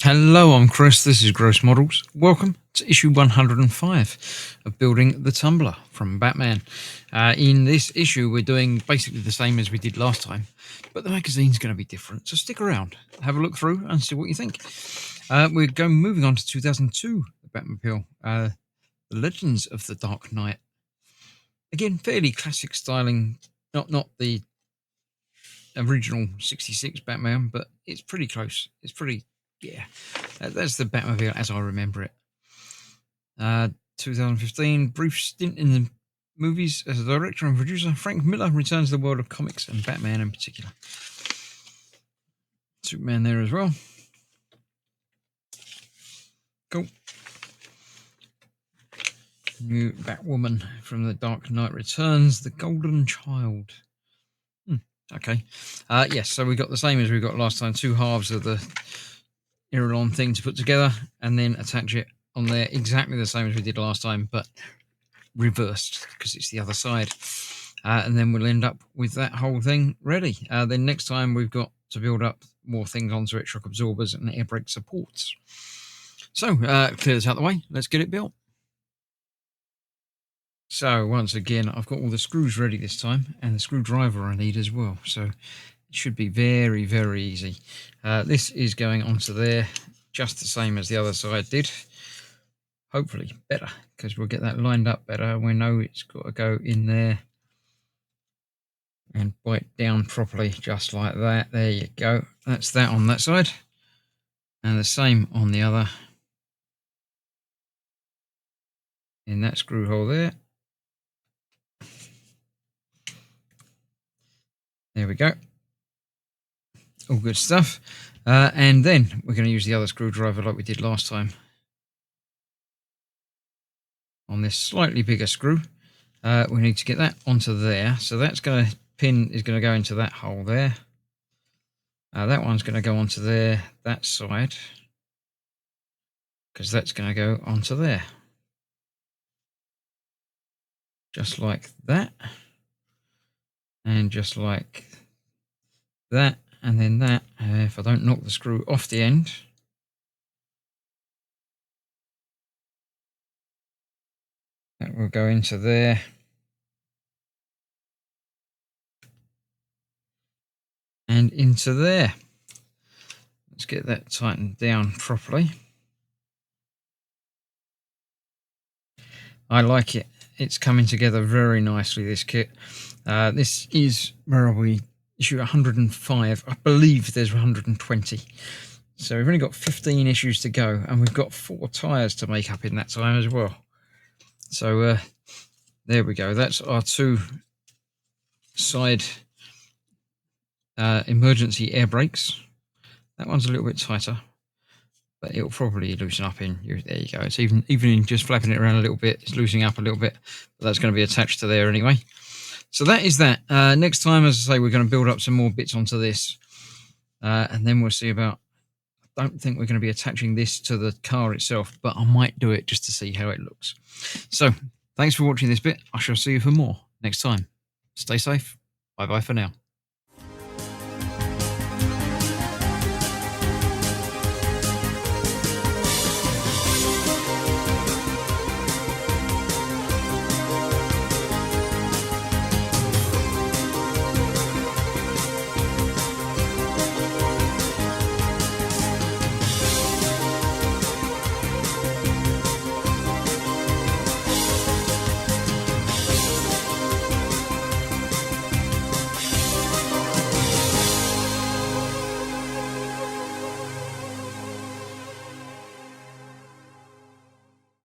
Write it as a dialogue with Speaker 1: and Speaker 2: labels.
Speaker 1: Hello, I'm Chris. This is Gross Models. Welcome to issue 105 of Building the Tumbler from Batman. In this issue, we're doing basically the same as we did last time, but the magazine's going to be different. So stick around, have a look through, and see what you think. We're moving on to 2002, the Batmobile, The Legends of the Dark Knight. Again, fairly classic styling, not the original 66 Batman, but it's pretty close. It's pretty. Yeah, that's the Batmobile as I remember it. 2015, brief stint in the movies as a director and producer. Frank Miller returns to the world of comics and Batman in particular. Superman there as well. Cool. New Batwoman from The Dark Knight Returns, The Golden Child. Okay. Yes, so we got the same as we got last time. Two halves of the Irilon thing to put together and then attach it on there exactly the same as we did last time, but reversed because it's the other side. And then we'll end up with that whole thing ready. Then next time we've got to build up more things onto it, shock absorbers and air brake supports. So clear this out of the way. Let's get it built. So once again, I've got all the screws ready this time and the screwdriver I need as well. So it should be very, very easy. This is going onto there just the same as the other side did. Hopefully better, because we'll get that lined up better. We know it's got to go in there and bite down properly, just like that. There you go. That's that on that side. And the same on the other. In that screw hole there. There we go. All good stuff. And then we're going to use the other screwdriver like we did last time. On this slightly bigger screw. We need to get that onto there. So that's going to pin is going to go into that hole there. That one's going to go onto there, that side. Because that's going to go onto there. Just like that. And just like that. And then that, if I don't knock the screw off the end, that will go into there. And into there. Let's get that tightened down properly. I like it. It's coming together very nicely, this kit. This is, where are we? Issue 105. I believe there's 120. So we've only got 15 issues to go, and we've got 4 tyres to make up in that time as well. So there we go. That's our 2 side emergency air brakes. That one's a little bit tighter, but it'll probably loosen up in you. There you go. It's even in just flapping it around a little bit, it's loosening up a little bit, but that's going to be attached to there anyway. So that is that. Next time, as I say, we're going to build up some more bits onto this, and then we'll see about. I don't think we're going to be attaching this to the car itself, but I might do it just to see how it looks. So thanks for watching this bit. I shall see you for more next time. Stay safe. Bye bye for now.